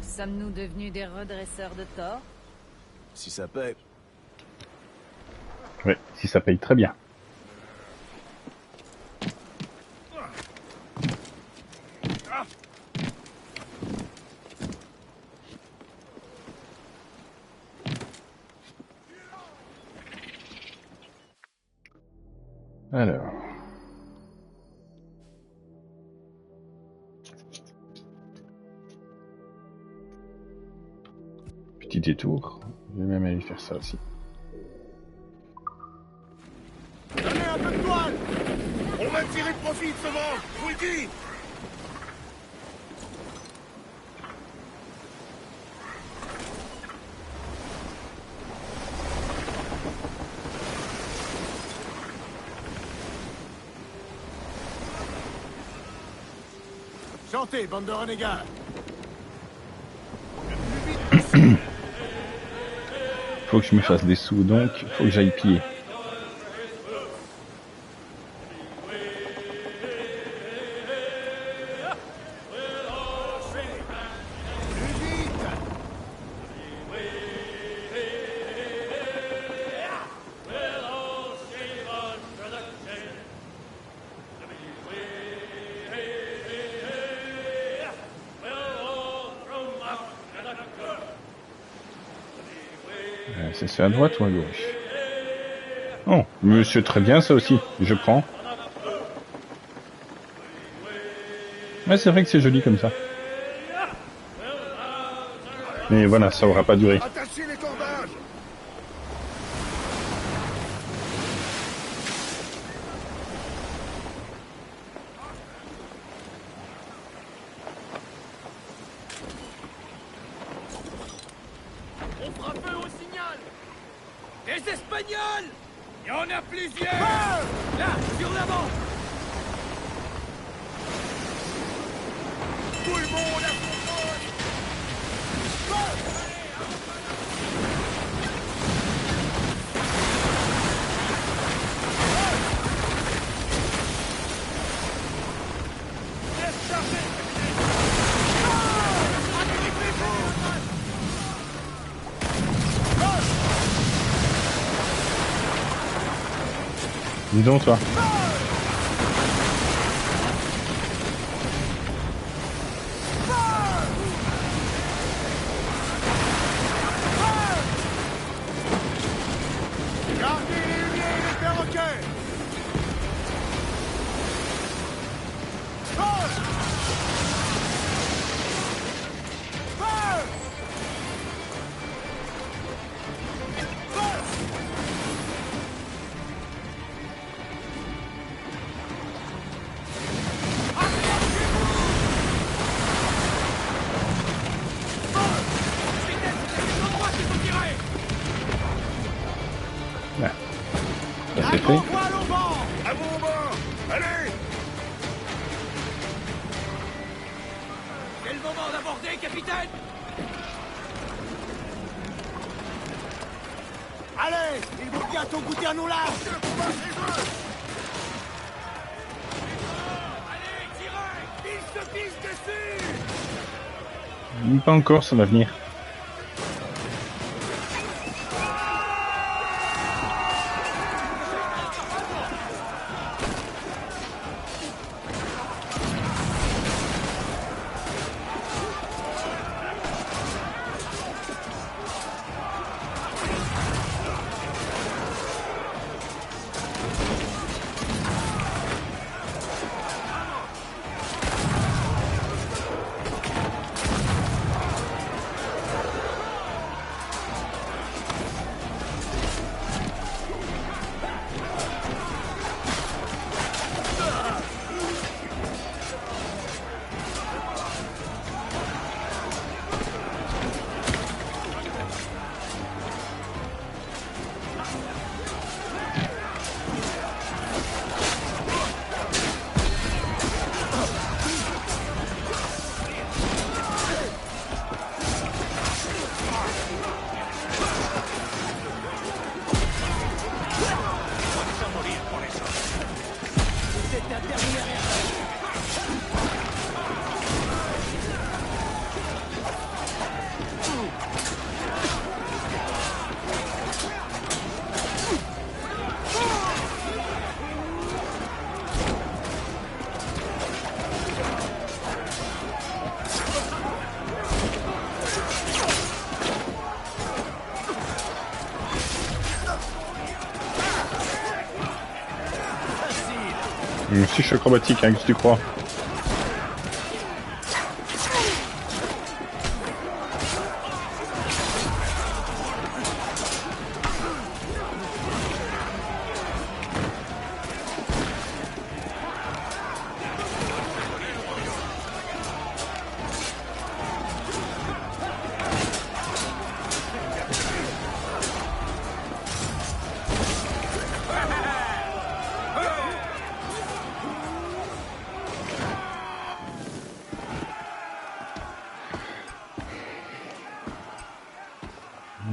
Sommes-nous devenus des redresseurs de tort? Si ça paie. Ouais, si ça paye très bien. Alors. Petit détour. Je vais même aller faire ça aussi. Donnez un peu de toile. On va tirer profit de ce vent, je vous le dis. Chantez, bande de renégats. Faut que je me fasse des sous, donc faut que j'aille piller. C'est à droite ou à gauche? Oh, monsieur, très bien ça aussi, je prends. Ouais, c'est vrai que c'est joli comme ça. Mais voilà, ça aura pas duré. Attachez les cordages. On fera feu au signal. Des Espagnols. Il y en a plusieurs. Là, sur l'avant. Tout le monde à son poste. Laisse charger. Dis donc, toi. Gardez les lumières et les perroquets. Ouais. Ça c'est fait. Voile au vent. À mon bord. Allez. C'est le moment d'aborder, capitaine. Allez, ils vont bientôt goûter à nos larges. Allez, tirez. Ils se pissent dessus. Pas encore, ça va venir. Si je suis acrobatique, hein, qu'est-ce que tu crois?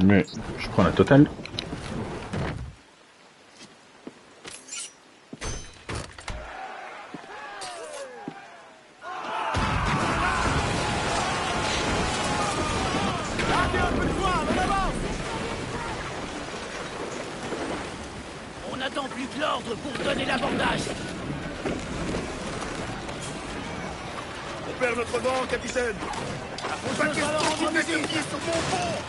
Mais je prends la totale. Gardez un peu de foi, on avance. On n'attend plus que l'ordre pour donner l'abordage. On perd notre vent, capitaine. Faut pas qu'il y ait tout les derniers sur mon pont.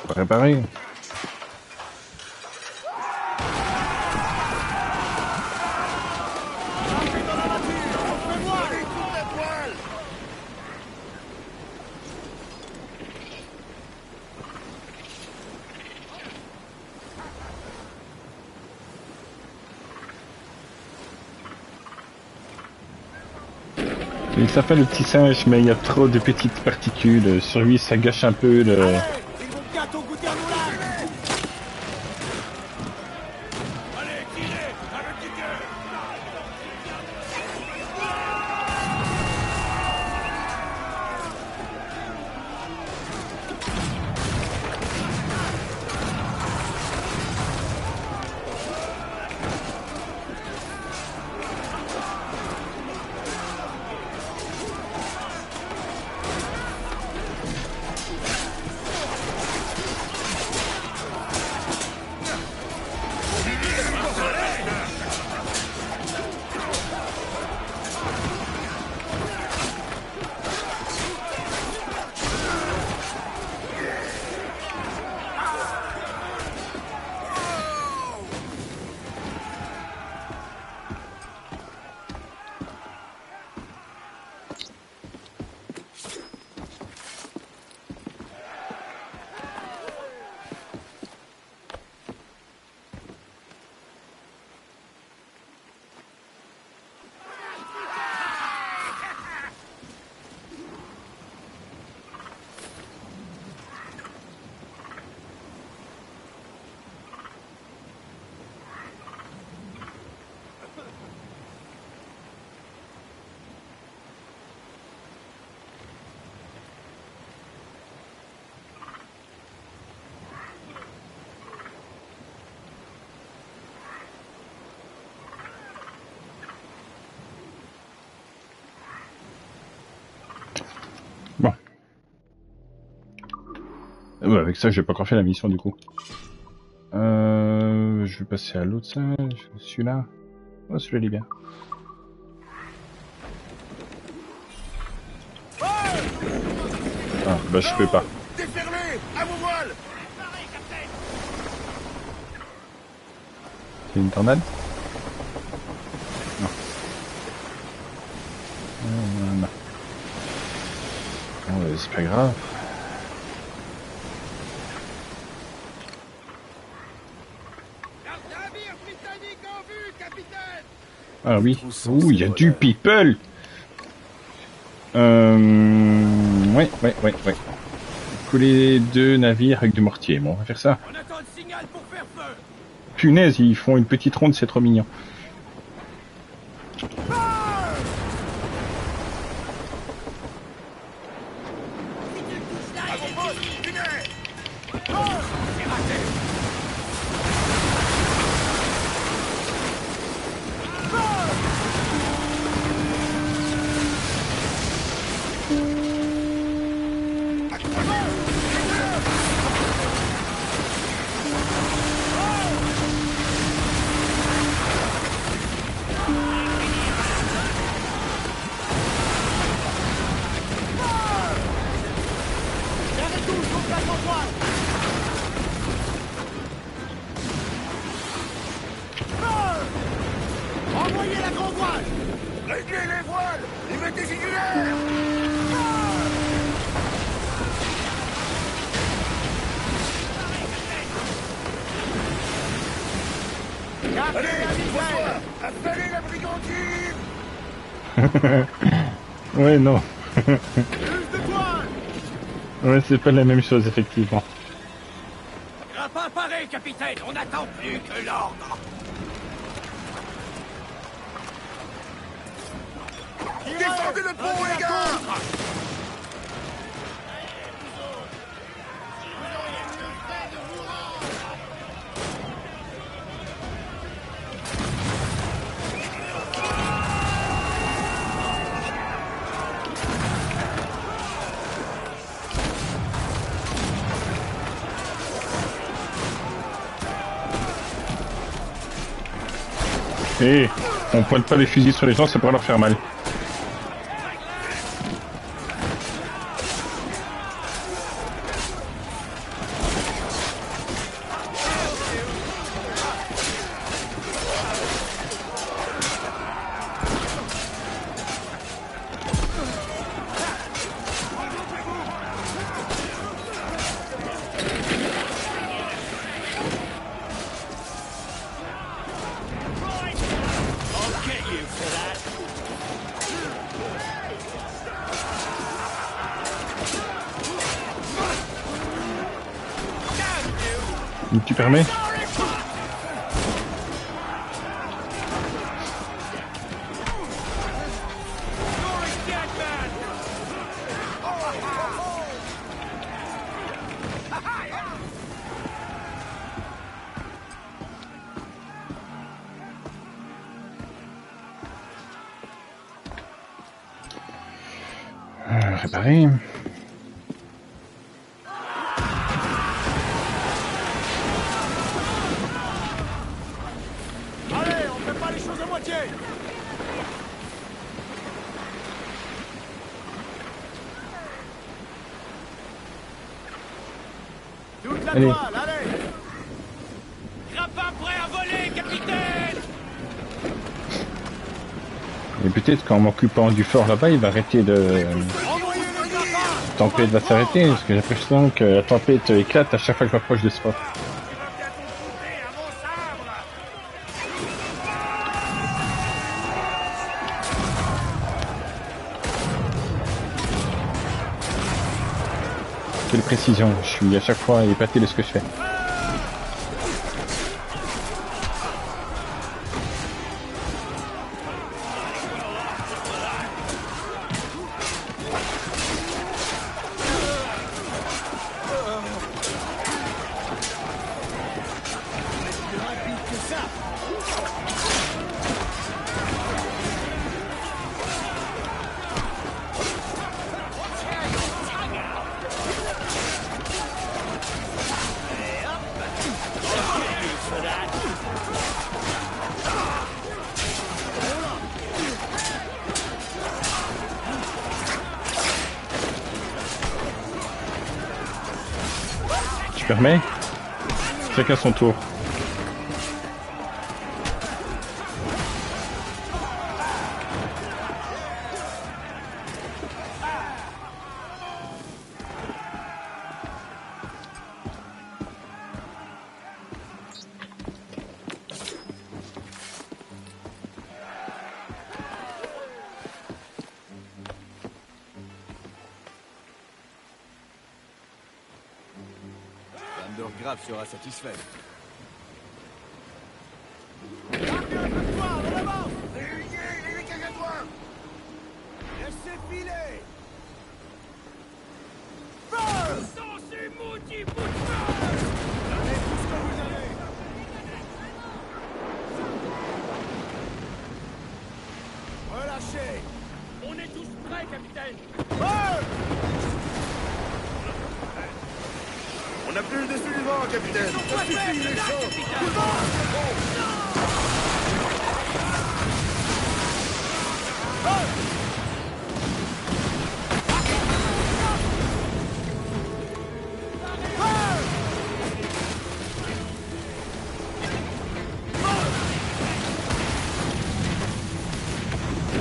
Préparé. Il s'appelle le petit singe, mais il y a trop de petites particules. Sur lui, ça gâche un peu le... Ils vont bientôt goûter à nos lames. Allez, tirez avec du cœur. Bon. Ouais, avec ça, j'ai pas encore fait la mission du coup. Je vais passer à l'autre singe. Celui-là. Oh, celui-là il est bien. Ah, bah je peux pas. Déferlez, à vos voiles. C'est une tornade? Non. Non. Oh, c'est pas grave. Navire britannique en vue, capitaine. Ah oui. Ouh, il y a du people. Ouais. couler 2 navires avec du mortier. Bon, on va faire ça. On attend le signal pour faire feu. Punaise, ils font une petite ronde, c'est trop mignon. Envoyez la grand voile. Réglez les voiles et mettez titulaires. Allez, bonsoir. Appelez la brigandine. Ouais, non. Plus de toile. Ouais, c'est pas la même chose, effectivement. Grappin paré, capitaine. On n'attend plus que l'ordre. Descendez le pont, les gars. Et on pointe pas les fusils sur les gens, ça pourrait leur faire mal. Tu permets? Réparer. Allez, on fait pas les choses à moitié. Toute la Allez. toile, allez. Grappin prêt à voler, capitaine. Et peut-être qu'en m'occupant du fort là-bas, il va arrêter de... Envoyez les grappins. La tempête va s'arrêter, parce que j'ai l'impression que la tempête éclate à chaque fois que je m'approche de ce fort. Il va bientôt tomber à mon sabre. Quelle précision, je suis à chaque fois épaté de ce que je fais. Tu permets? Chacun son tour. Grave sera satisfait. Les cagatoires! Laissez filer! Feu! Sans ces maudits bouts de feu! Donnez tout ce que vous avez! Relâchez! On est tous prêts, capitaine! Feu! On n'a plus le dessus du vent, capitaine. Ça suffit, les gens!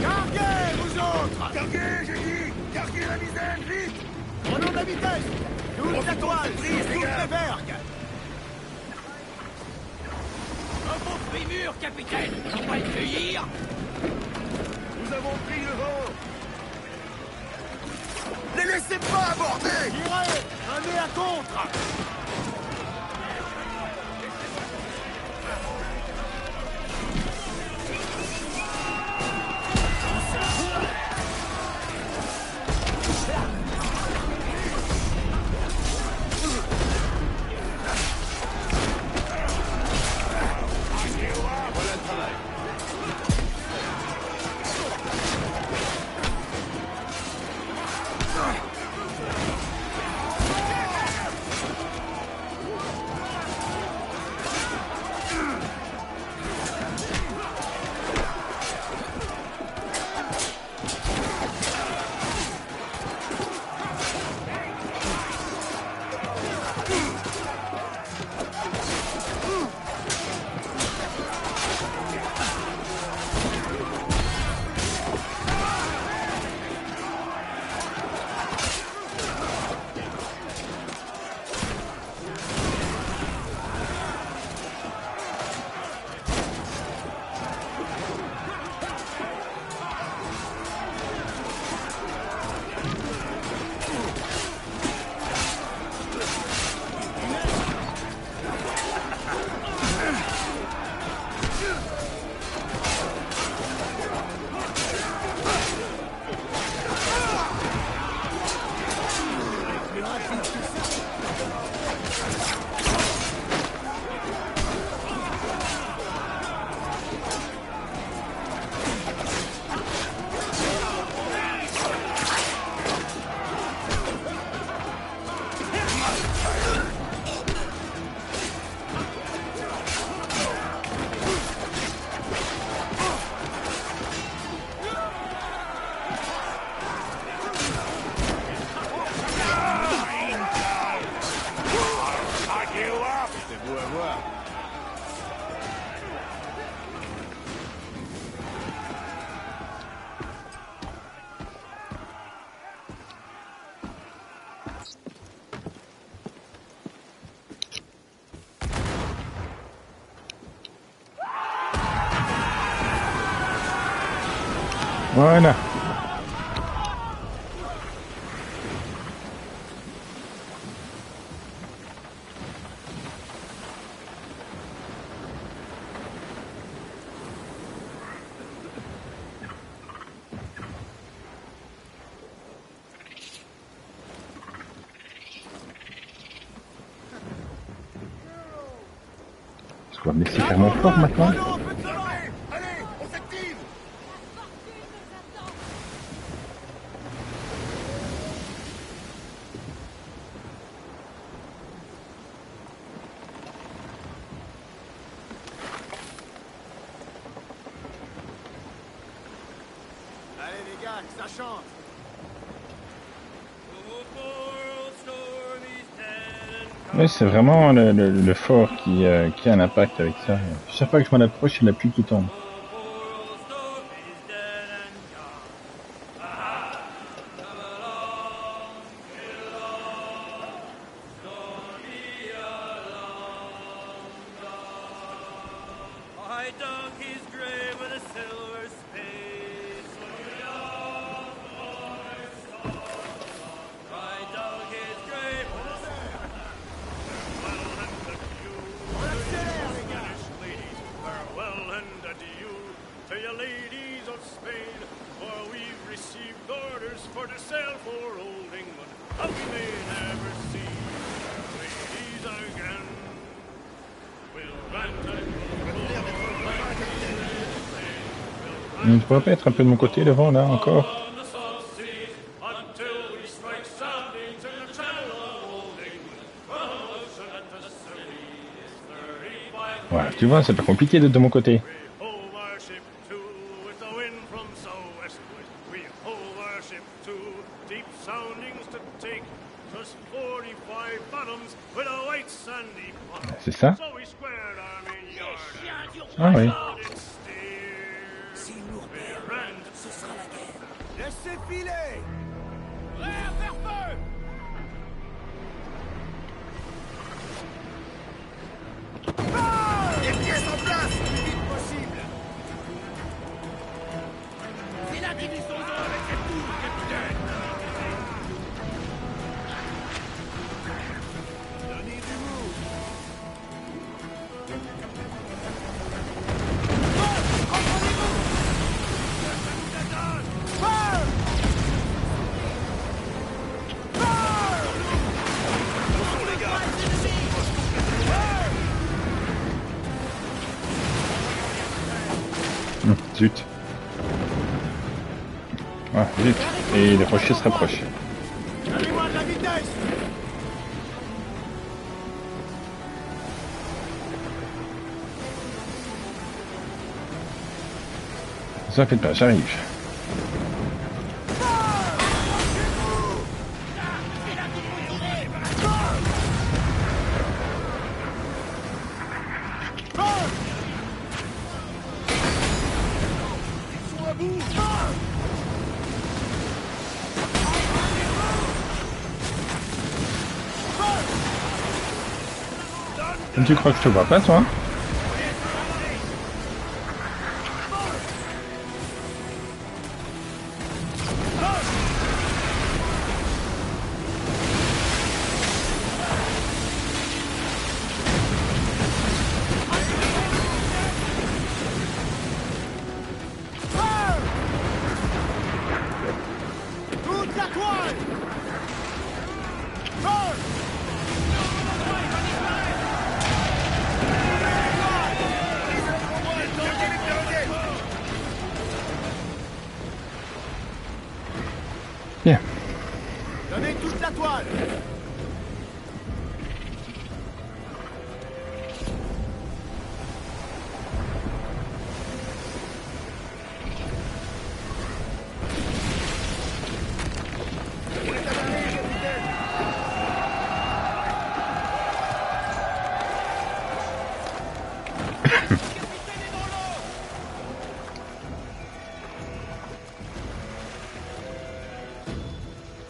Carguez, vous autres! Carguez, j'ai dit! Carguez la misaine, vite! Prenons de la vitesse! Douze étoiles! prise, les Toutes gars. les vergues! Un beau frimure, capitaine! On va le cueillir! Nous avons pris le vent! Les laissez pas aborder! Tirez! Un nez à contre! Voilà le travail. C'est beau à voir. Voilà. Je dois me laisser faire mon fort maintenant. Non, on peut te sauver! Allez, on s'active! Allez les gars, que ça chante! Oui, c'est vraiment le fort qui a un impact avec ça. Chaque fois que je m'en approche, il y a la pluie qui tombe. I dug his grave with a silver spade. I dug his grave with a silver spade. for to sail for old England, but we may never see our ladies again. We'll rant and Tu ne pourrais pas être un peu de mon côté devant là encore? on the South Seas until we strike soundings in the channel of old England. From ocean at the sea is 35. Voilà, tu vois, c'est pas compliqué d'être de mon côté. We hove our ship to with the wind from southwestward. We hove our ship to deep soundings to take just 45 fathoms with a white sandy bottom. C'est ça? So we squared our main yard. Ah oui. It steered. We ran. Laissez filer. Prêt à faire feu. Les pièces en place le plus vite possible. C'est là qu'ils sont avec cette tour, capitaine. Donnez du move. Zut. Ah, zut. Et les rochers se rapprochent. Donnez-moi de la vitesse. Ça fait pas, j'arrive. Tu crois que je te vois pas, toi? Toute la toile. Bien. Donnez toute la toile.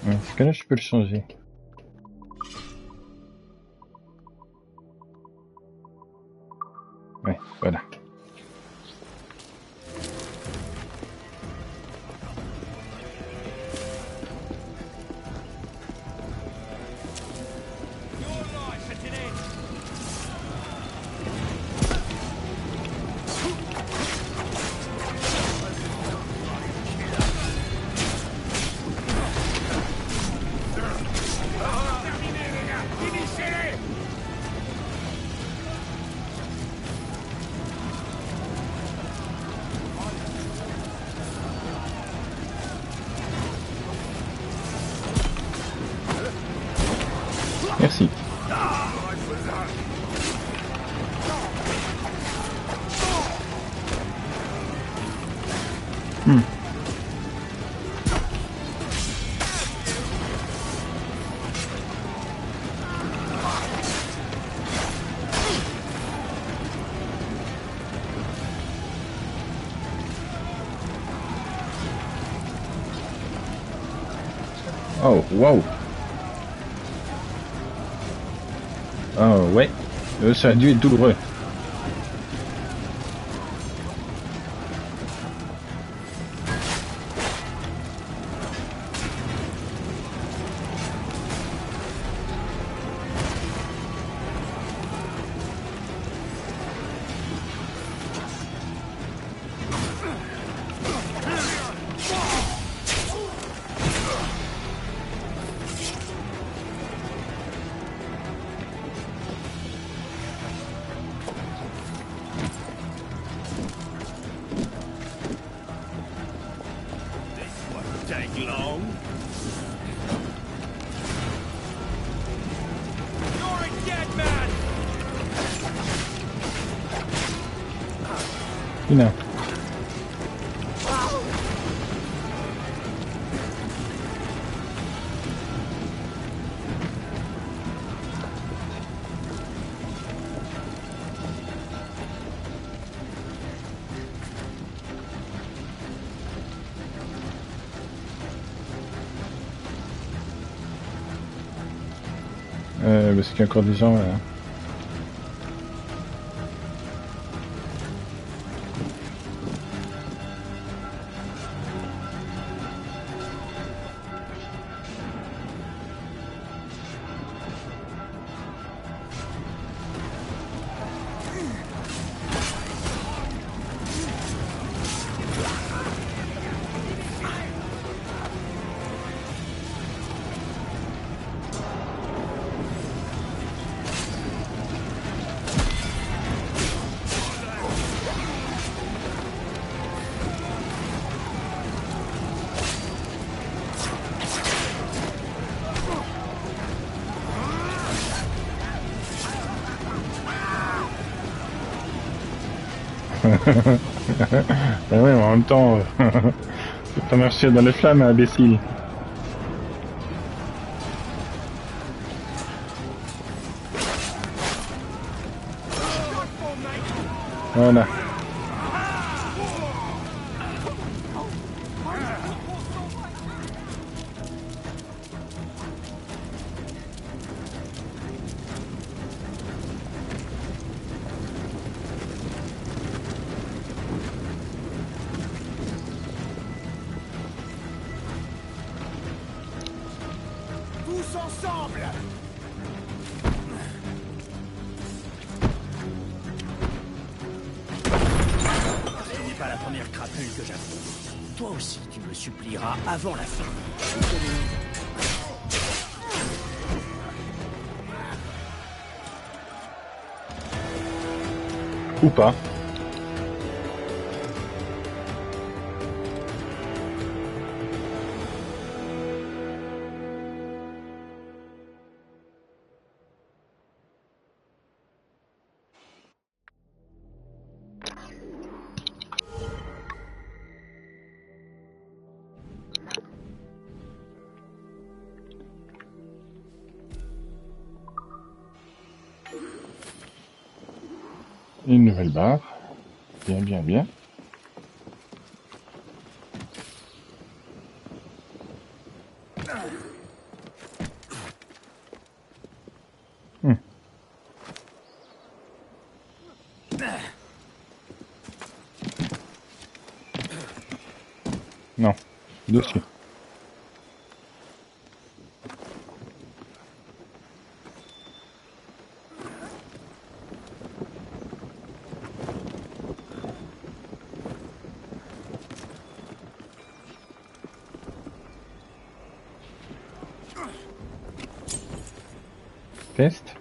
Parce que là, je peux le changer. Ouais, voilà. Merci. Oh, wow. Oh, ouais. Ça a dû être douloureux. Ina. Parce qu'il y a encore des gens là. Ben ouais, mais en même temps, faut pas marcher dans les flammes, imbécile. Voilà. Tous ensemble! Ce n'est pas la première crapule que j'affronte. Toi aussi, tu me supplieras avant la fin. Ou pas. Une nouvelle barre. Bien, bien, bien. Non, dessus. Test.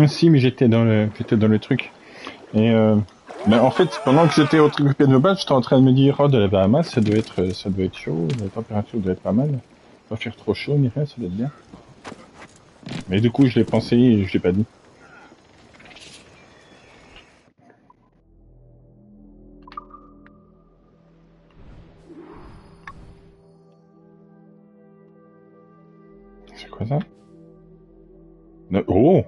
Si, mais j'étais dans le truc. Et ben en fait, pendant que j'étais occupé de me battre, j'étais en train de me dire, oh, de la Bahamas, ça doit être chaud, la température doit être pas mal. Pas faire trop chaud ni rien, ça doit être bien. Mais du coup, je l'ai pensé et je l'ai pas dit. C'est quoi ça? Oh!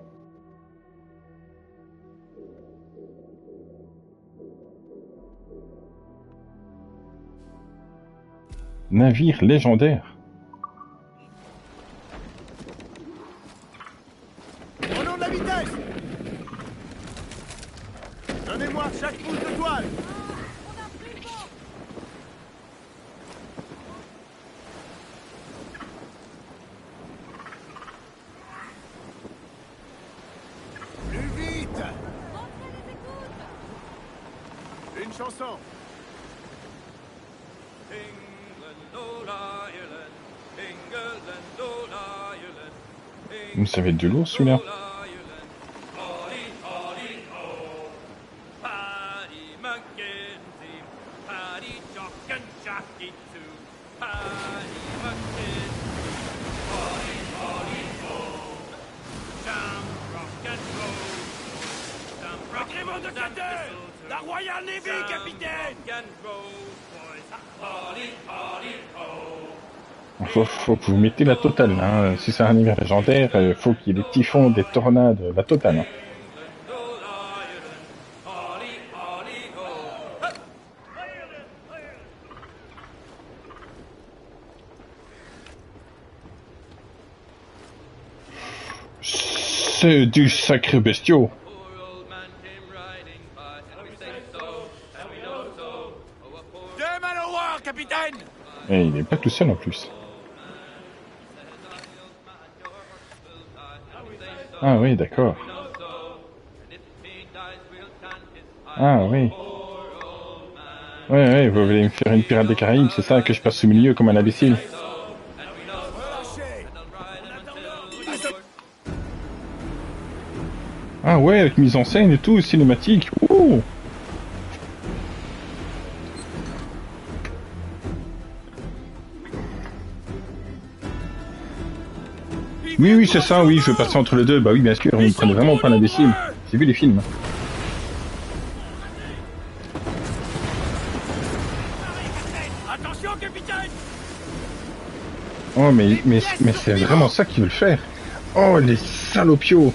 Navire légendaire. Prenons de la vitesse! Donnez-moi chaque bout de toile! Plus vite! Une chanson! England, old Ireland, England, old Ireland, Ça va être de lourd celui-là. Paddy Mackenzie, Paddy Jock and Jackie too, Paddy Mackenzie, Polly, Polly, oh, Jam, rock and roll, Jam, rock and roll, la Royal Navy, capitaine! Rock and roll, boys, Polly, Polly, oh. Faut que vous mettez la totale, hein. Si c'est un univers légendaire, faut qu'il y ait des typhons, des tornades, la totale. Hein. C'est du sacré bestiau. Deux Manowar, capitaine! Et il est pas tout seul en plus. Ah oui, d'accord. Ah oui. Ouais, vous voulez me faire une pirate des Caraïbes, c'est ça, que je passe au milieu comme un imbécile. Ah ouais, avec mise en scène et tout, cinématique. Ouh. Oui, c'est ça, oui, je veux passer entre les deux. Bah oui, bien sûr, vous me prenez vraiment pas l'imbécile. J'ai vu les films. Attention, capitaine! Oh, mais c'est vraiment ça qu'ils veulent faire. Oh, les salopios.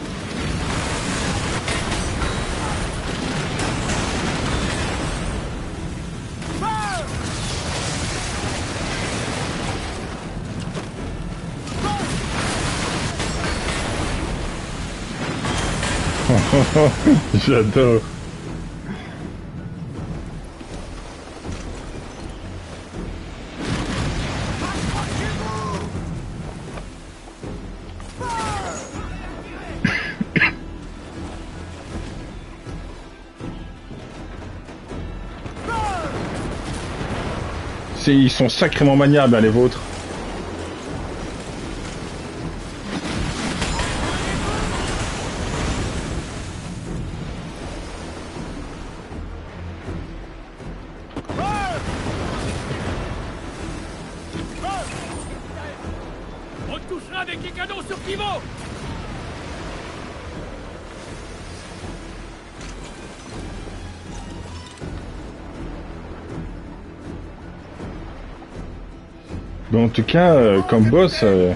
J'adore. Ils sont sacrément maniables, hein, les vôtres. On touchera avec les canons sur Kivo! Mais en tout cas, comme boss, je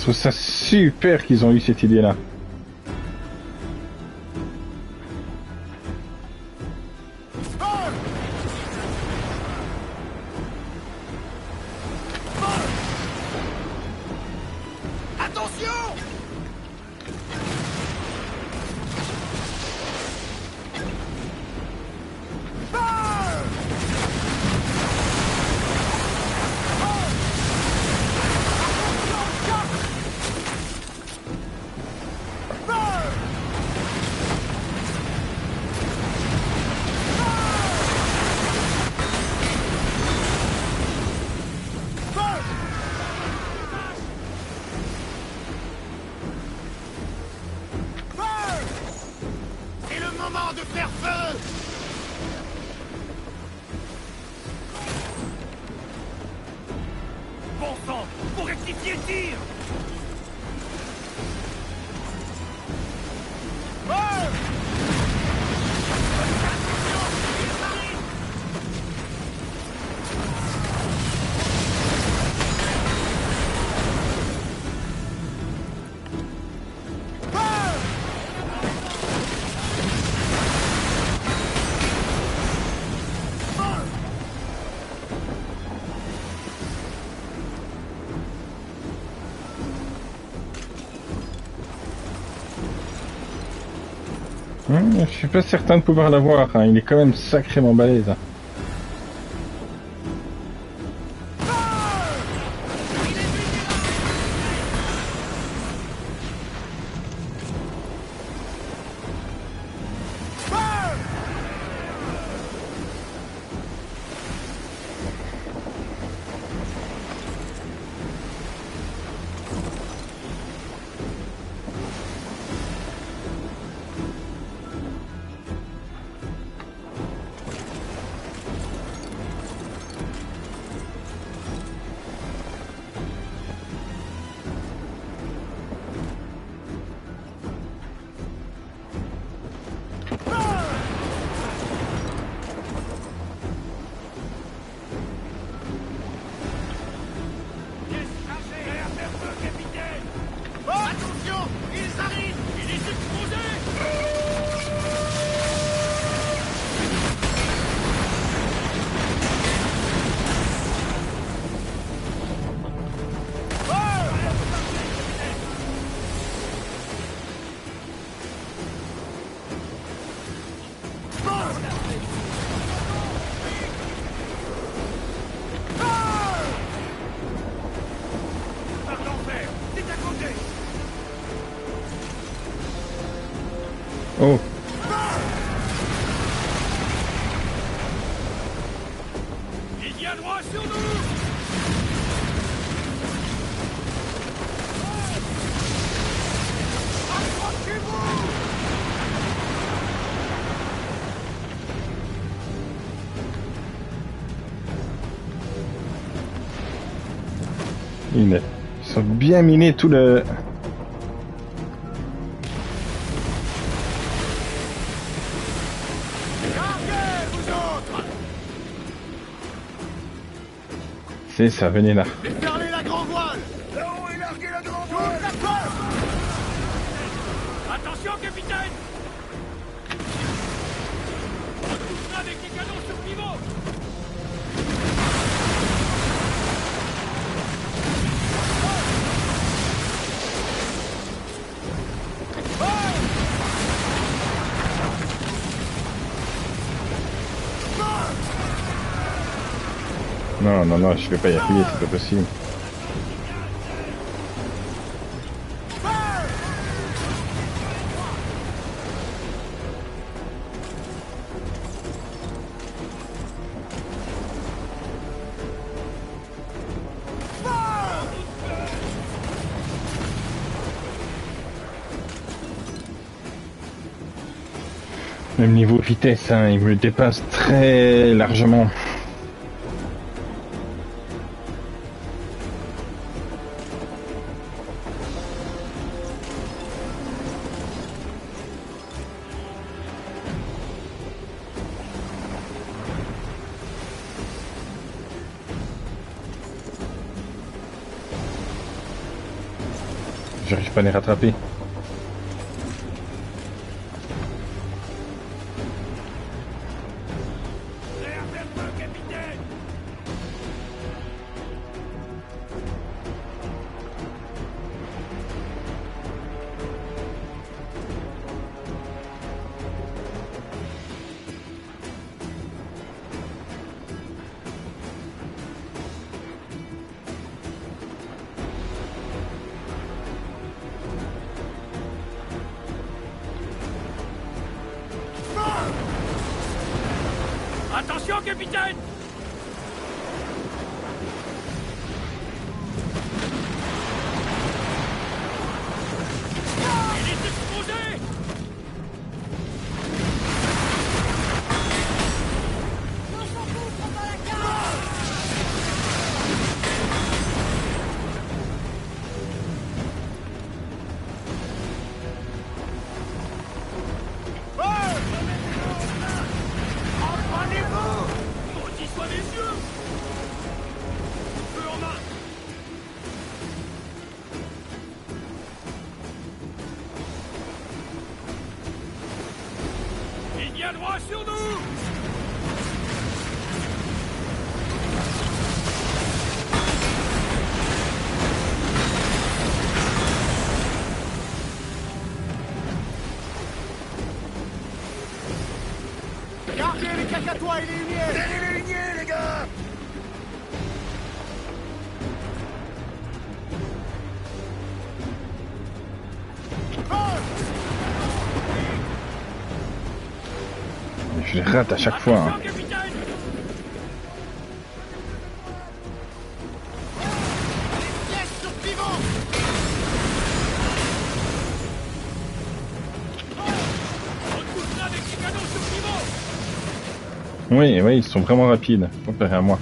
trouve ça super qu'ils ont eu cette idée-là. Attention! C'est le moment de faire feu! Bon sang, pour rectifier le tir! Je suis pas certain de pouvoir l'avoir, hein. Il est quand même sacrément balèze. vient droit sur nous. Accrochez-vous. Ils sont bien minés tout le... Chargez, vous autres. C'est ça, venez là. Déferlez la grand voile. Là-haut et larguez la grand voile. Attention, capitaine. On touchera avec les canons sur pivot. Non, non, non, je vais pas y appuyer, c'est pas possible. Même niveau vitesse, hein, il me dépasse très largement. J'arrive pas à les rattraper. L'air vers feu, capitaine. Attention, capitaine. Il est explosé. Reprenez-vous. Maudits soient les yeux. Feu en main. Il vient droit sur nous. Gardez les cacatois et les lumières. Tenez les lumières, les gars. Je les rate à chaque fois. Hein. Attention, capitaine. Pièce sur pivot. On touchera avec les canons sur pivot. Oui, oui, ils sont vraiment rapides, comparé à moi.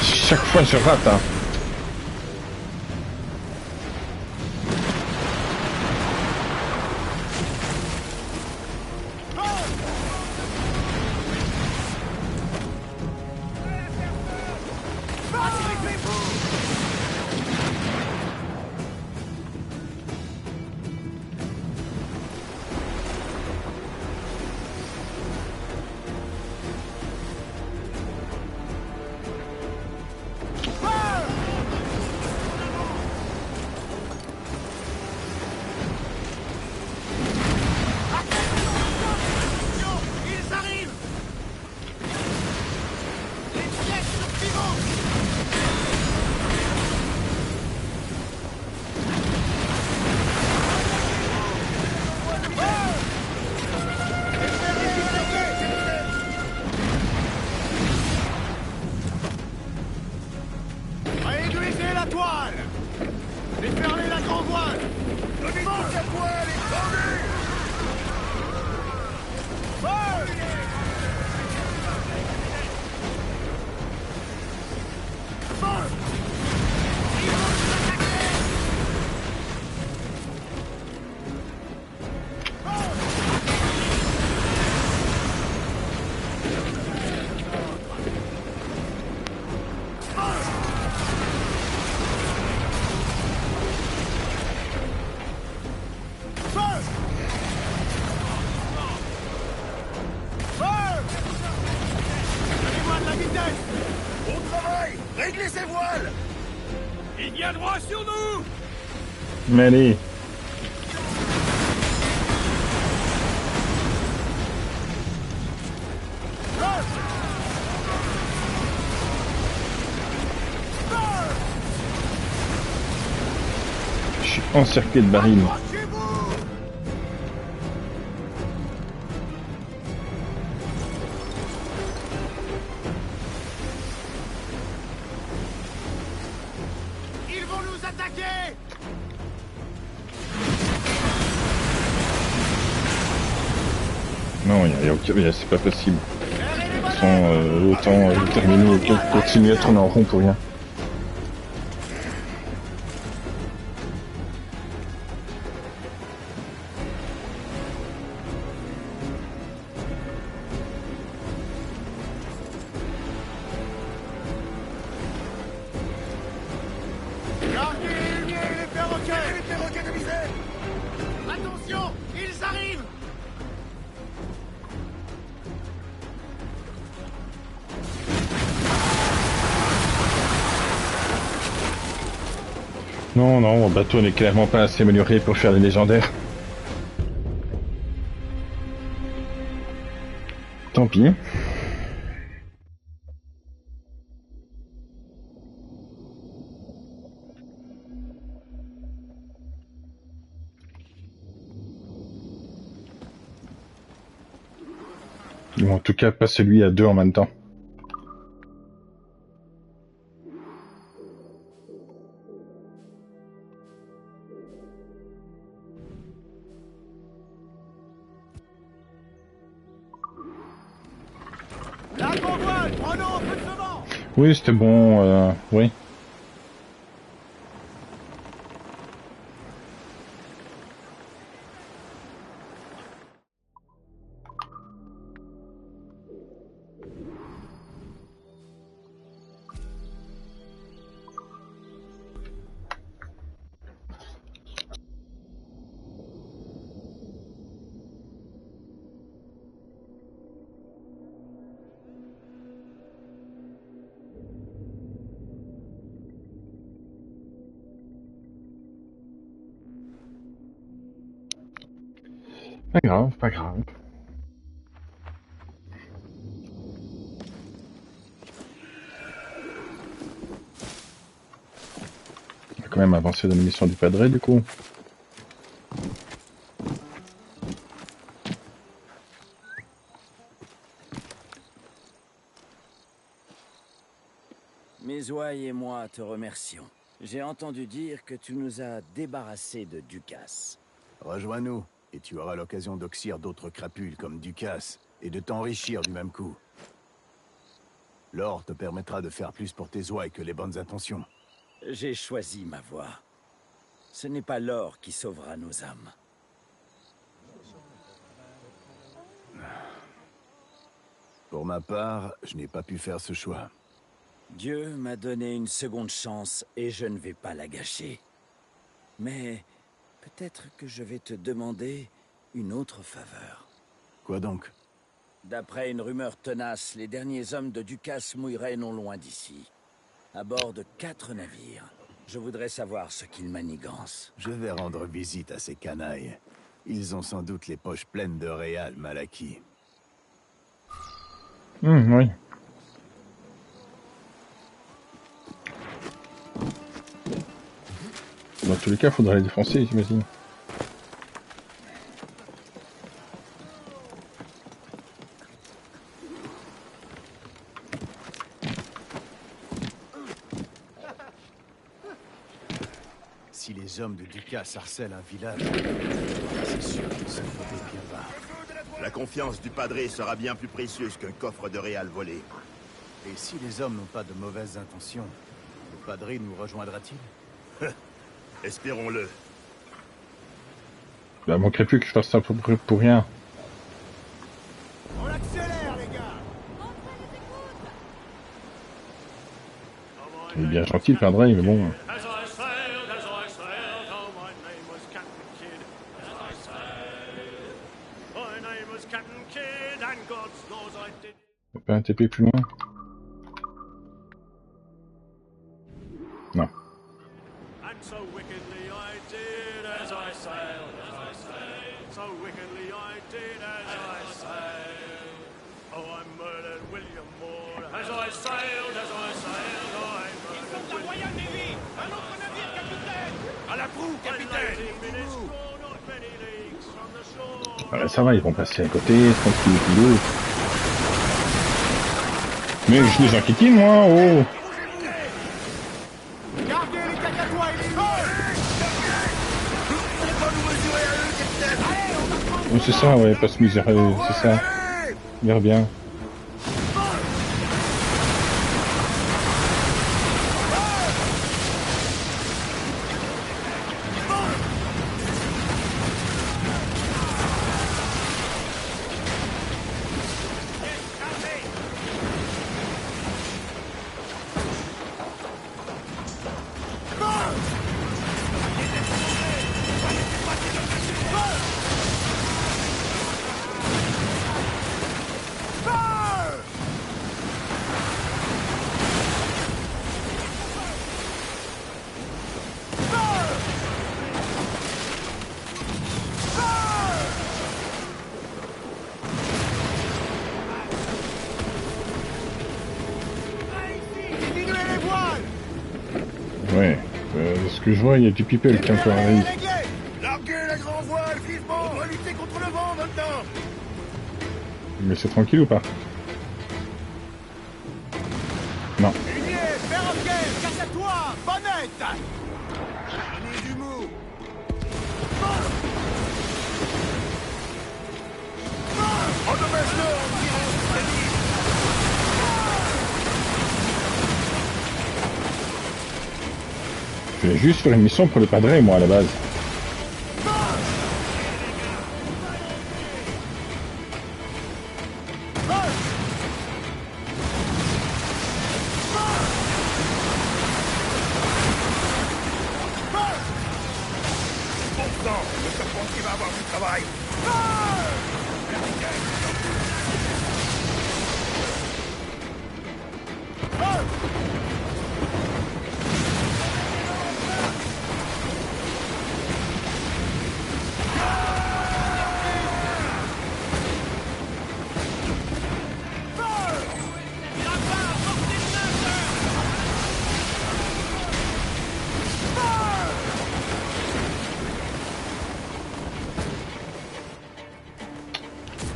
Chaque fois je rate. Hein. toile! Déferlez la grande voile! Donnez toute la voile et tendez! Feu! Feu! Ils vont nous attaquer! Réglez ces voiles! Il vient droit sur nous! Mais allez. Je suis encerclé de barils. Accrochez-vous! Ils vont nous attaquer! Non, c'est pas possible. Autant terminer et continuer à tourner en rond pour rien. Gardez les perroquets! Les perroquets de misère! Attention! Ils arrivent! Non, mon bateau n'est clairement pas assez amélioré pour faire les légendaires. Tant pis. Ou en tout cas, pas celui à deux en même temps. La grand voile! Prenons un peu de ce vent! Oui, c'était bon, oui. Pas grave, pas grave. On va quand même avancer dans l'émission du Padre, du coup. Mes ouailles et moi te remercions. J'ai entendu dire que tu nous as débarrassés de Ducasse. Rejoins-nous, et tu auras l'occasion d'oxyre d'autres crapules comme Ducasse, et de t'enrichir du même coup. L'or te permettra de faire plus pour tes ouailles que les bonnes intentions. J'ai choisi ma voie. Ce n'est pas l'or qui sauvera nos âmes. Pour ma part, je n'ai pas pu faire ce choix. Dieu m'a donné une seconde chance et je ne vais pas la gâcher. Mais peut-être que je vais te demander une autre faveur. Quoi donc? D'après une rumeur tenace, les derniers hommes de Ducasse mouilleraient non loin d'ici. À bord de 4 navires. Je voudrais savoir ce qu'ils manigancent. Je vais rendre visite à ces canailles. Ils ont sans doute les poches pleines de réal mal acquis. Oui. Dans tous les cas, il faudra les défoncer, j'imagine. Si les hommes de Ducasse harcèlent un village, c'est sûr qu'ils sont tombés bien bas. La confiance du padré sera bien plus précieuse qu'un coffre de réal volé. Et si les hommes n'ont pas de mauvaises intentions, le padré nous rejoindra-t-il? Espérons-le. Bah, manquerait plus que je fasse ça pour rien. On accélère, les gars. Il est bien gentil le padré, mais bon. As I sailed, oh, my name was Captain Kidd. As I sailed, my name was Captain Kidd, and God knows I did. Y'a pas un TP plus loin? Non. And so wickedly I did as I sailed, so wickedly I did as I sailed. Oh, I murdered William Moore as I sailed, oh, I murdered William Royal Navy. Un autre navire, capitaine. À la proue, capitaine! 18 minutes, oh, not many leagues from the shore. Voilà, ça va, ils vont passer à côté, tranquille, pilot. Mais je les enquiquine, moi, oh! Gardez les cacatois et les vols. Oui, c'est ça, ouais, pas se misérer, c'est ça. Bien bien. Diminuez les voiles. Ouais. Ce que je vois, il y a du people qui encore arrive. Réglez. Larguez la grand voile, vivement! On doit lutter contre le vent maintenant! Mais c'est tranquille ou pas? Non. Hunier, perroquet, casse-à-toi, bonnette. Donnez du mou. En dommage nord, Je vais juste faire une mission pour le padré, moi, à la base. bon sang! Le serpent qui va avoir du travail!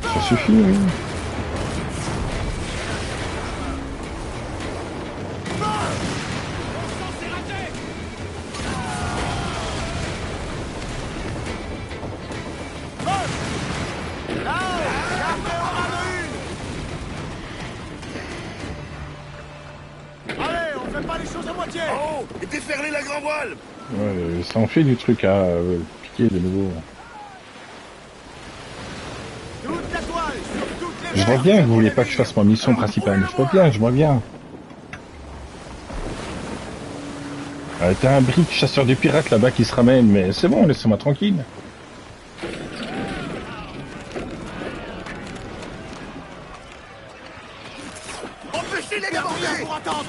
Ça suffit, oui. C'est raté. Là, jamais on a une. Allez, on fait pas les choses à moitié. Oh! Et déferlez la grand voile! Ouais, ça en fait du truc à piquer de nouveau. Toute la toile, sur toutes les Je vois mers. bien que vous voulez pas que je fasse ma mission principale. Je vois bien. T'as un brick chasseur de pirates là-bas qui se ramène, mais c'est bon, laissez-moi tranquille. Empêchez les Gardez débordés! pour attendre.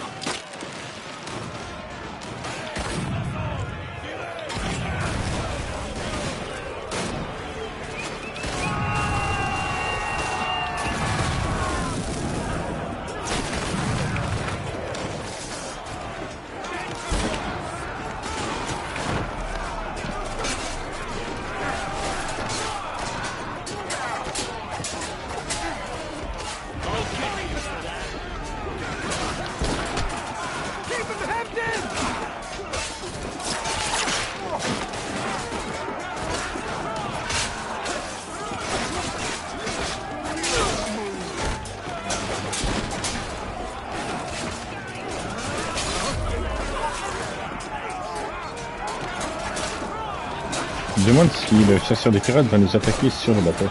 Je me demande si le chasseur des pirates va nous attaquer sur le bateau.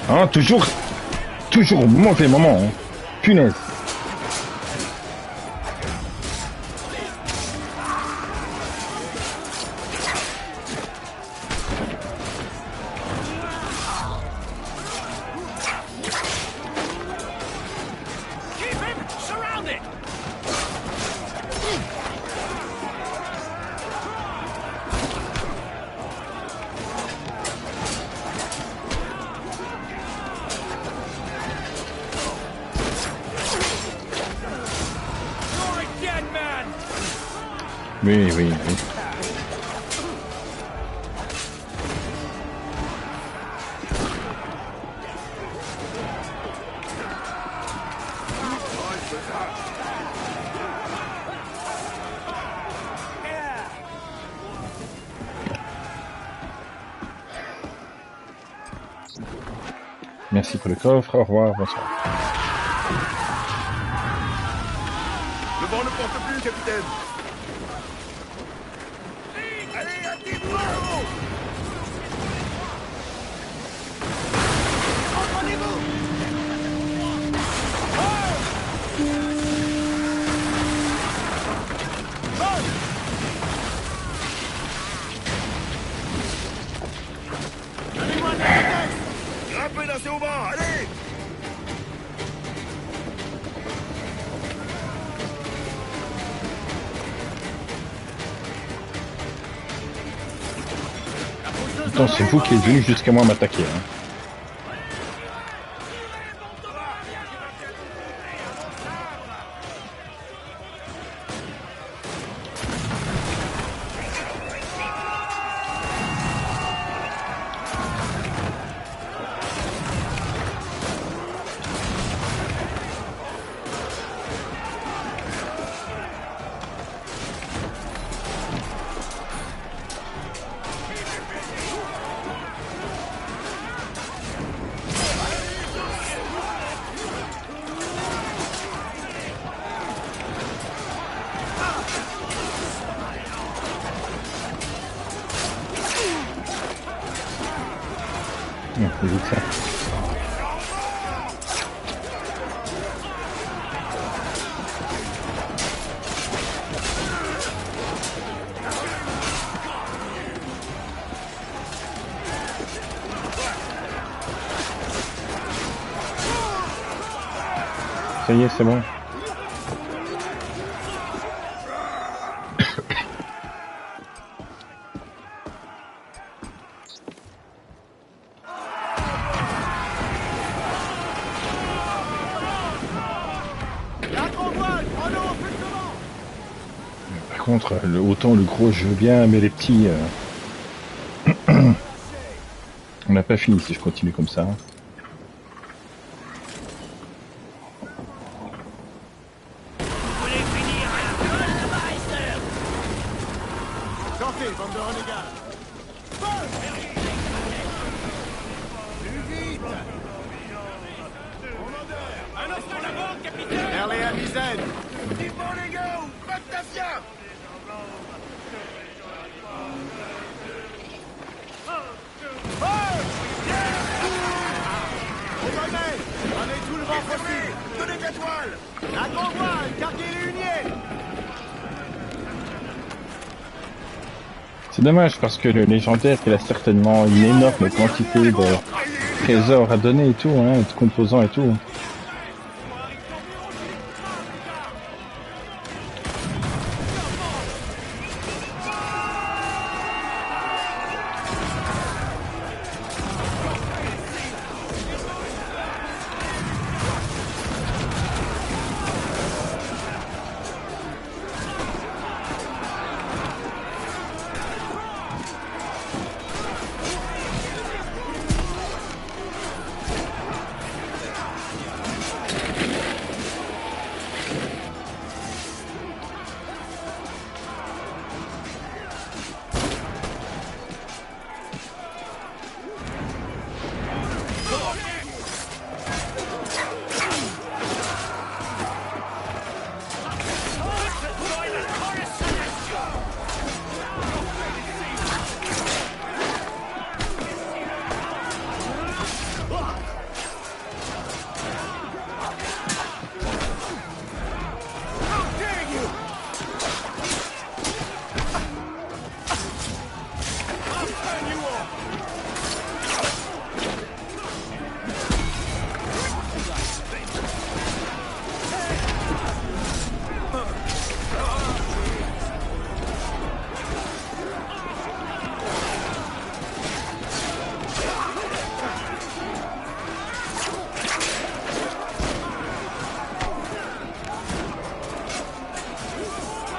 Ah, toujours au mauvais moment, hein. Punaise. Oui, oui, oui. Merci pour le coffre, au revoir, bonsoir. Le vent ne porte plus, capitaine. Allez, active-moi! Grimpez là, c'est au vent, allez! Attends, c'est vous qui êtes venu jusqu'à moi m'attaquer, hein. Non, c'est vite ça. Ça y est, c'est bon. Par contre, autant le gros je veux bien, mais les petits... On n'a pas fini si je continue comme ça. Sortez, bande de renégats! Un autre en avant, capitaine! Merlé à misaine! Vivement les gars, Bactafia! Comprenez! Prenez tout le vent possible! Donnez de la toile! La convoile! Carguez les huniers! C'est dommage parce que le légendaire, il a certainement une énorme quantité de trésors à donner et tout, hein, de composants et tout.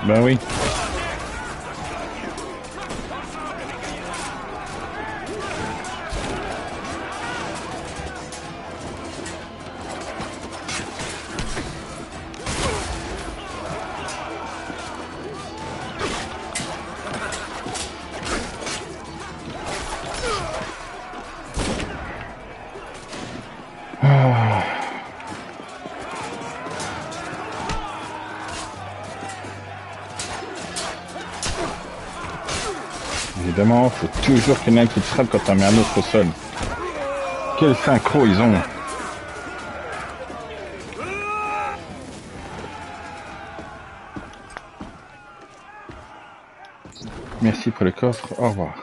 Ben oui. Évidemment, faut toujours qu'il y en ait un qui te frappe quand t'en mets un autre au sol. Quel synchro ils ont! Merci pour le coffre, au revoir.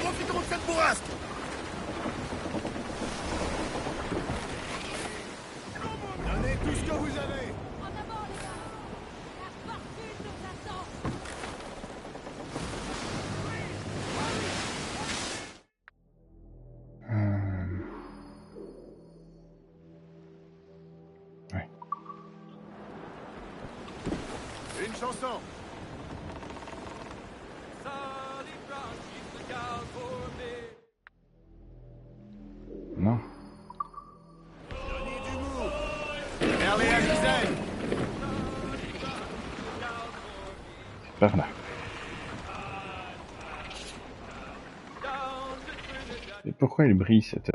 Profitons de cette bourrasque. Donnez tout ce que vous avez. En avant, les gars! La fortune nous attend! Ouais. Une chanson. Non. Donnez du mou. Merlez à dizaine. Par là. Et pourquoi il brille cette...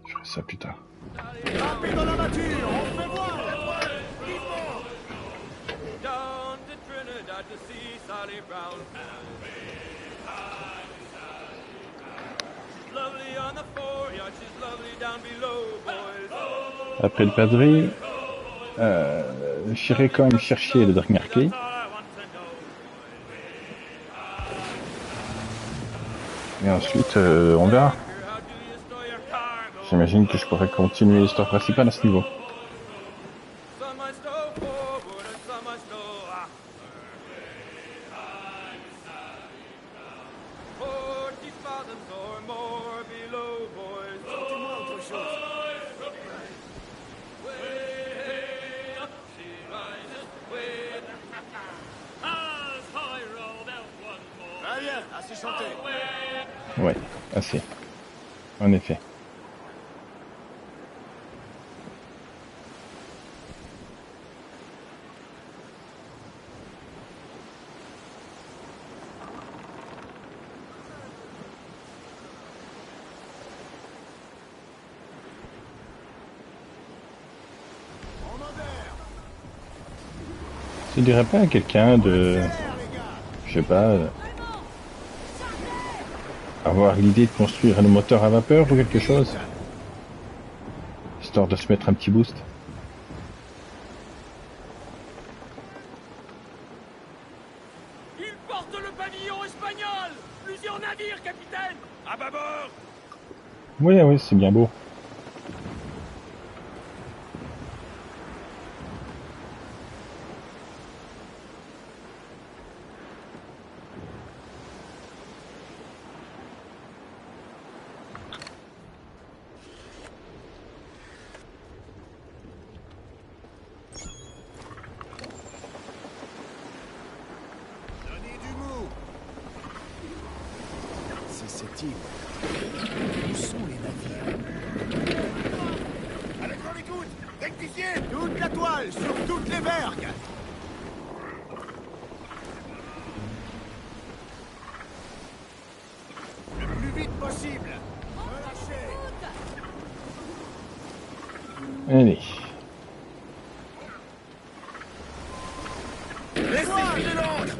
Je ferai ça plus tard. Frappez dans la voiture. On fait voir. Down to Trinidad to see Sally Brown. She's lovely on the foreyard, she's lovely down below, boys. Après le padré, j'irai quand même chercher le dernier clé. All I want to know. Et ensuite, on verra. How do you store your cargo? J'imagine que je pourrais continuer l'histoire principale à ce niveau. Some might stow forward and some might stow aft. 40 fathoms or more below, boys. Dis-moi autre chose. Way up she rises, way as high rolled out one more. Ah bien, assez chanté. Ouais, assez. En effet. On modère. Tu dirais pas à quelqu'un de... Je sais pas... avoir l'idée de construire un moteur à vapeur ou quelque chose? Histoire de se mettre un petit boost. Il porte le pavillon espagnol. Plusieurs navires, capitaine. À bâbord. Ouais, ouais, c'est bien beau. Donnez du mou. C'est cette île. Où sont les navires? Avec mon écoute. Rectifiez. Toute la toile, sur toutes les vergues. Le plus vite possible. Relâchez. Allez. Laissez filer l'encre.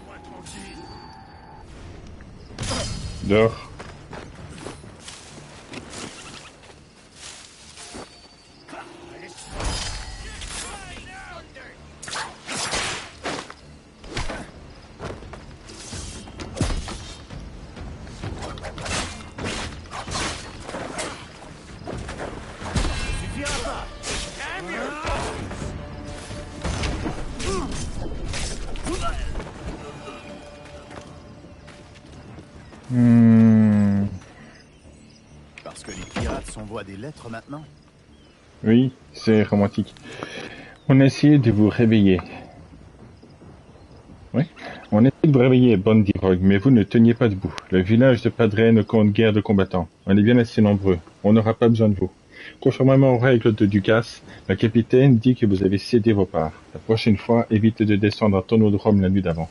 Moi tranquille. Dehors. Parce que les pirates s'envoient des lettres maintenant? Oui, c'est romantique. On a essayé de vous réveiller. Oui, on a essayé de vous réveiller, bande d'ivrogues, mais vous ne teniez pas debout. Le village de Padre ne compte guère de combattants. On est bien assez nombreux. On n'aura pas besoin de vous. Conformément aux règles de Ducasse, la capitaine dit que vous avez cédé vos parts. La prochaine fois, évitez de descendre un tonneau de rhum la nuit d'avant.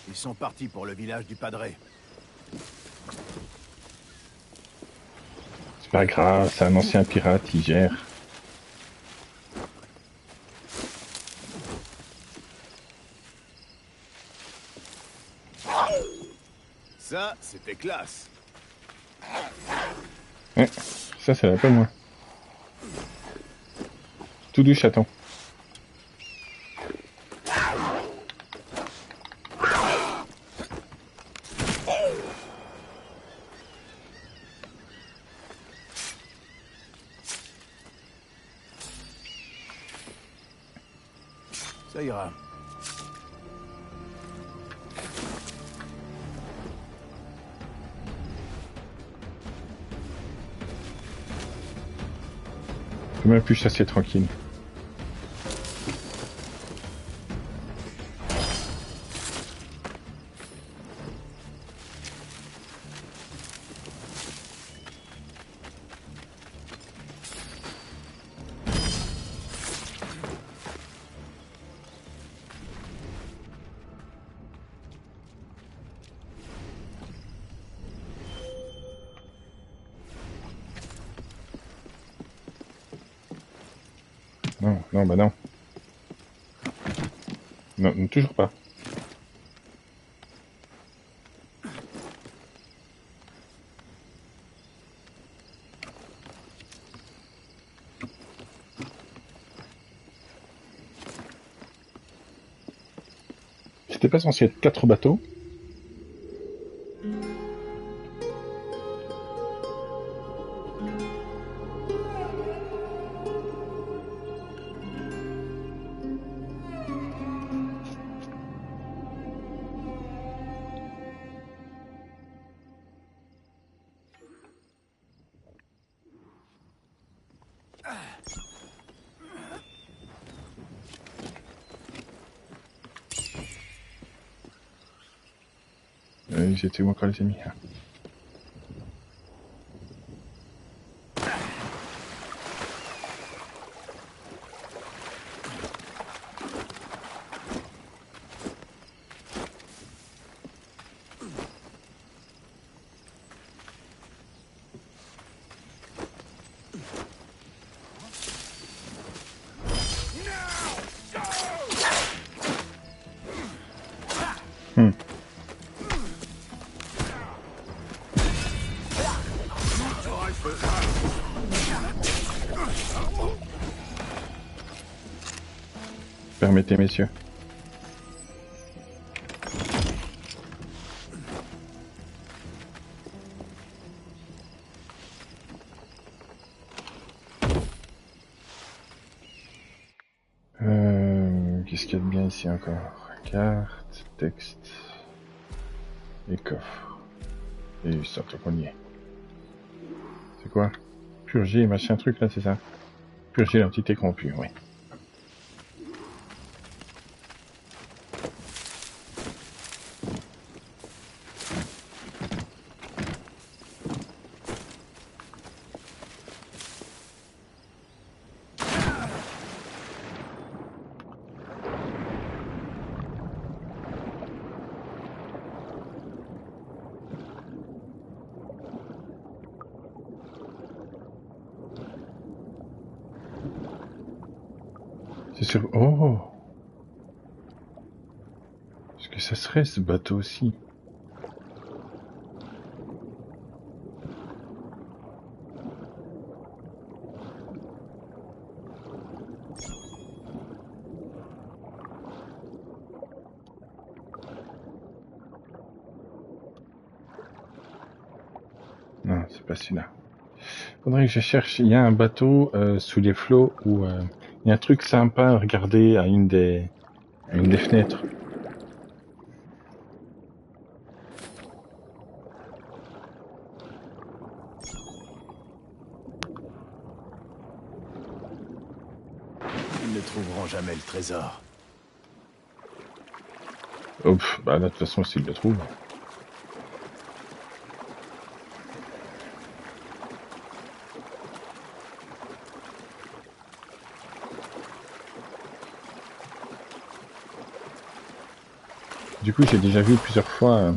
Ils sont partis pour le village du Padre. C'est pas grave, c'est un ancien pirate, il gère. Ça, c'était classe. Ouais, ça va pas moi. Tout du chaton. Ça ira. Je peux même plus chasser tranquille. Non, non, bah non. Non, non, toujours pas. C'était pas censé être 4 bateaux? Ils étaient où encore les ennemis? Ah. Permettez, messieurs. Qu'est-ce qu'il y a de bien ici encore? Carte, texte et coffre. Et surtout qu'on y est. C'est quoi? Purger, machin truc là, c'est ça? Purger l'entité corrompue, oui. C'est sur... Oh! Est-ce que ça serait ce bateau aussi? c'est pas celui-là. Faudrait que je cherche. Il y a un bateau sous les flots où il y a un truc sympa à regarder à une des fenêtres. Ils ne trouveront jamais le trésor. Oh, bah là, de toute façon, s'ils le trouvent. Du coup, j'ai déjà vu plusieurs fois.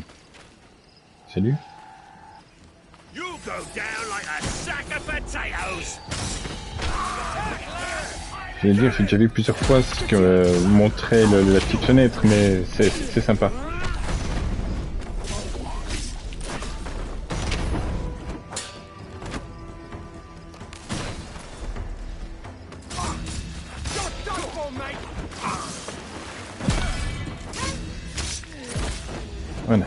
Salut. You go down like a sack of potatoes! Je veux dire, j'ai déjà vu plusieurs fois ce que montrait la petite fenêtre, mais c'est sympa. Voilà.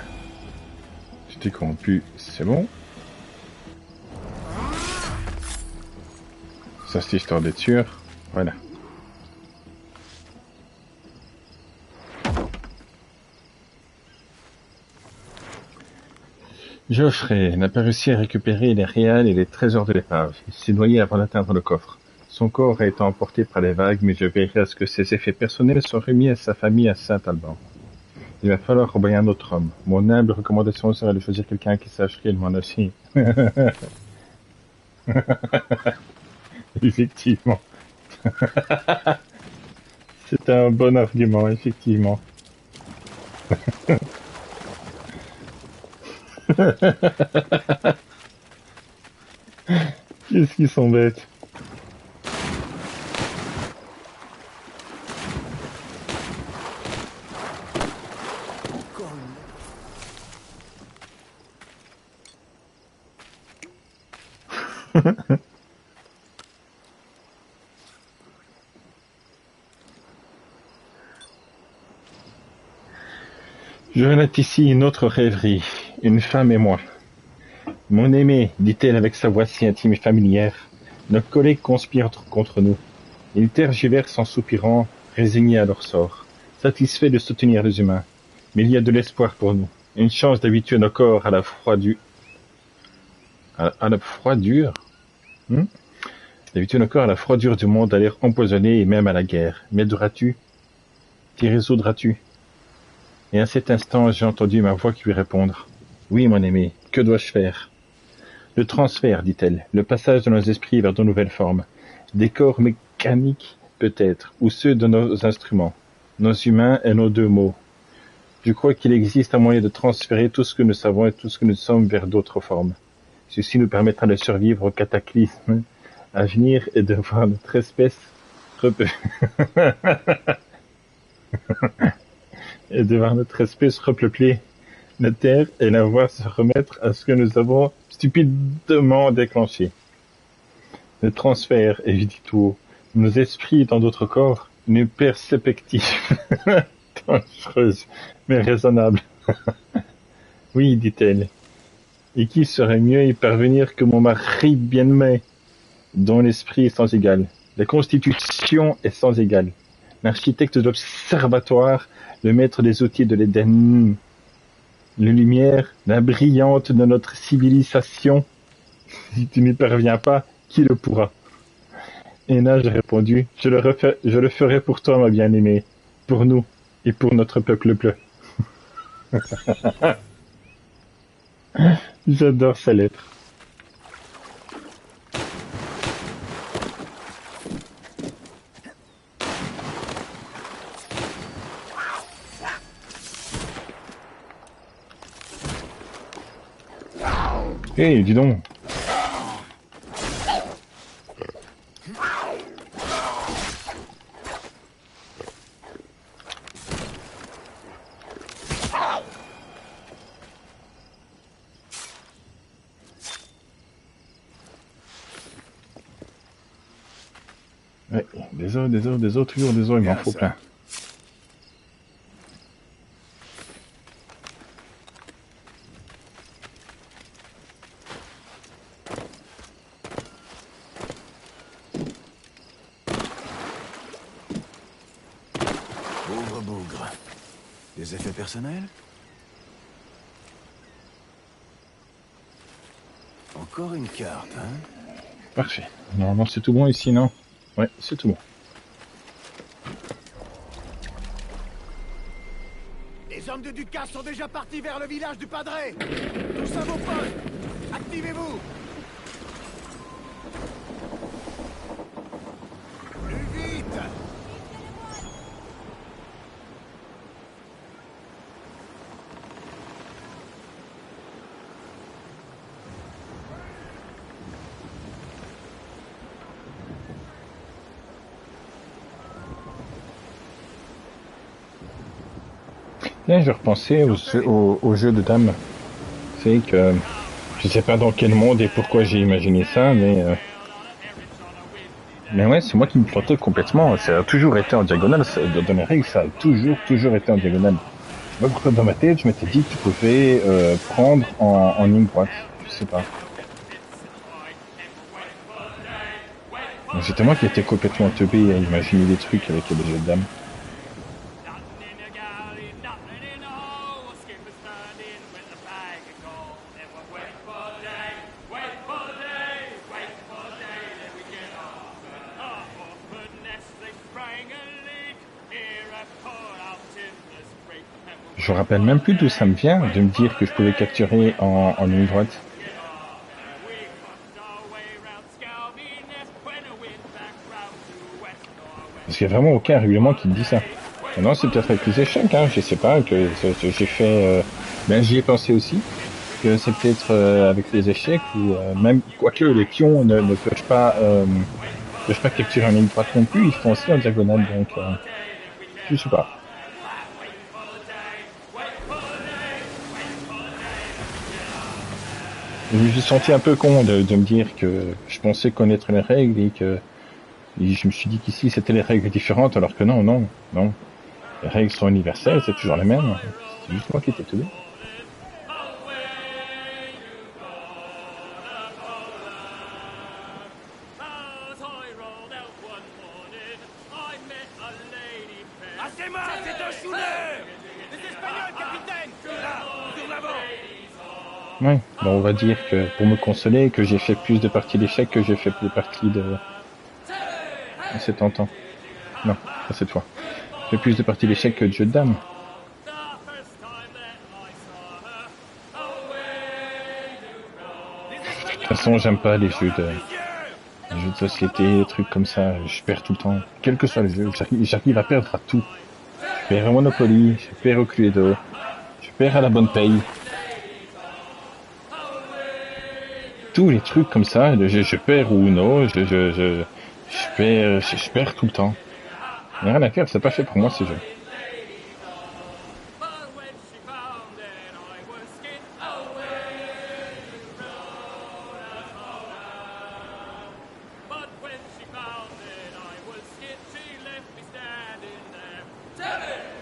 J'étais corrompu, c'est bon. Ça, c'est histoire d'être sûr. Voilà. Geoffrey n'a pas réussi à récupérer les réals et les trésors de l'épave. Il s'est noyé avant d'atteindre le coffre. Son corps a été emporté par les vagues, mais je veillerai à ce que ses effets personnels soient remis à sa famille à Saint-Alban. Il va falloir envoyer un autre homme. Mon humble recommandation serait de choisir quelqu'un qui sache réellement naviguer. Effectivement. C'est un bon argument, effectivement. Qu'est-ce qu'ils sont bêtes. Je relate ici une autre rêverie, une femme et moi. Mon aimé, dit-elle avec sa voix si intime et familière, nos collègues conspirent contre nous. Ils tergiversent en soupirant, résignés à leur sort, satisfaits de soutenir les humains. Mais il y a de l'espoir pour nous, une chance d'habituer nos corps à la froidure. À la froidure D'habituer nos corps à la froidure du monde, à l'air empoisonné et même à la guerre. M'aideras-tu? T'y résoudras-tu? Et à cet instant, j'ai entendu ma voix qui lui répondre. Oui, mon aimé, que dois-je faire? Le transfert, dit-elle, le passage de nos esprits vers de nouvelles formes. Des corps mécaniques, peut-être, ou ceux de nos instruments, nos humains et nos deux mots. Je crois qu'il existe un moyen de transférer tout ce que nous savons et tout ce que nous sommes vers d'autres formes. Ceci nous permettra de survivre au cataclysme à venir et de voir notre espèce repeupler la Terre et la voir se remettre à ce que nous avons stupidement déclenché. Le transfert, et je dis tout haut, nos esprits dans d'autres corps, une perspective dangereuse, mais raisonnable. Oui, dit-elle. Et qui serait mieux y parvenir que mon mari bien-aimé, dont l'esprit est sans égal, la constitution est sans égal, l'architecte de l'observatoire, le maître des outils de l'Éden, la lumière, la brillante de notre civilisation. Si tu n'y parviens pas, qui le pourra? Et là, j'ai répondu, je le ferai pour toi, ma bien-aimée, pour nous et pour notre peuple bleu. J'adore sa lettre. Hé, dis donc. Ouais, des os, toujours des os, il m'en faut plein. Des effets personnels? Encore une carte, hein? Parfait. Normalement, c'est tout bon ici, non? Ouais, c'est tout bon. Les hommes de Ducasse sont déjà partis vers le village du Padré. Tous à vos postes. Activez-vous. Plus vite. Là, je repensais au jeu de dames. C'est que je sais pas dans quel monde et pourquoi j'ai imaginé ça, mais ouais, c'est moi qui me plantais complètement. Ça a toujours été en diagonale. Dans mes règles, ça a toujours été en diagonale. Je sais pas pourquoi dans ma tête, je m'étais dit que tu pouvais prendre en ligne droite. Je sais pas. Donc, c'était moi qui étais complètement teubé à imaginer des trucs avec le jeu de dames. Je me rappelle même plus d'où ça me vient de me dire que je pouvais capturer en ligne droite. Parce qu'il n'y a vraiment aucun règlement qui me dit ça. Non, c'est peut-être avec les échecs, hein, je sais pas, que j'ai fait... ben j'y ai pensé aussi, que c'est peut-être avec les échecs, ou même, quoique les pions ne peuvent pas capturer en ligne droite non plus, ils font aussi en diagonale, donc je sais pas. Je me suis senti un peu con de me dire que je pensais connaître les règles et je me suis dit qu'ici c'était les règles différentes, alors que non. Les règles sont universelles, c'est toujours les mêmes. C'est juste moi qui étais tout. Ah, c'est mort, c'est un shooter! Les Espagnols, capitaine! Là, sur l'avant! Ouais, bon, on va dire que pour me consoler, que j'ai fait plus de parties d'échecs que j'ai fait de parties de... C'est tentant. Non, pas cette fois. J'ai fait plus de parties d'échecs que de jeux de dames. De toute façon, j'aime pas les jeux de société, des trucs comme ça. Je perds tout le temps. Quel que soit le jeu, j'arrive à perdre à tout. Je perds à Monopoly, je perds au Cluedo, je perds à la bonne paye. Tous les trucs comme ça, je perds ou non, je perds tout le temps. Il n'y a rien à faire, c'est pas fait pour moi ce jeu.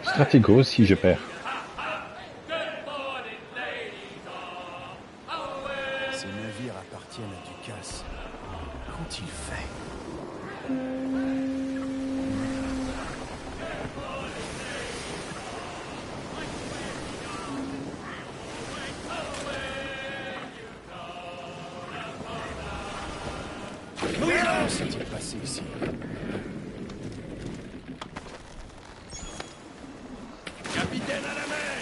Stratégo si je perds. Ces navires appartiennent à Ducasse. Qu'ont-ils fait? Que s'est-il passé ici? Capitaine à la mer!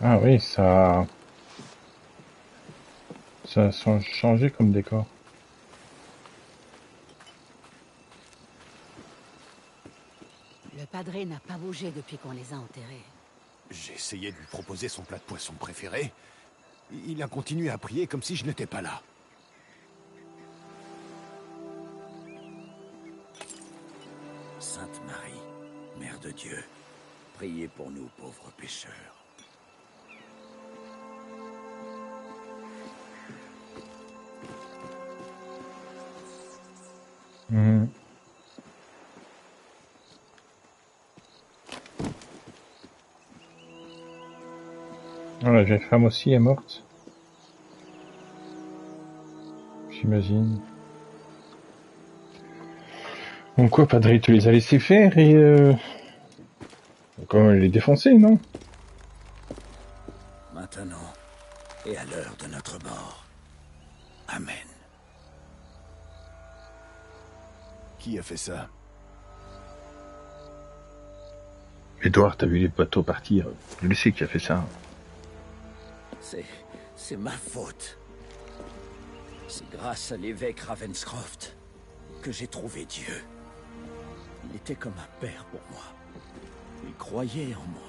Ah oui, ça a changé comme décor. Le padré n'a pas bougé depuis qu'on les a enterrés. J'ai essayé de lui proposer son plat de poisson préféré. Il a continué à prier comme si je n'étais pas là. Sainte Marie, Mère de Dieu, priez pour nous pauvres pécheurs. Mhm. Ah, la vieille femme aussi est morte. J'imagine. Donc quoi, Padré, tu les as laissés faire et Quand même les défoncer, non? Maintenant, et à l'heure de notre mort. Amen. Qui a fait ça? Edouard, t'as vu les bateaux partir? Je le sais qui a fait ça. C'est ma faute. C'est grâce à l'évêque Ravenscroft que j'ai trouvé Dieu. Il était comme un père pour moi. Il croyait en moi.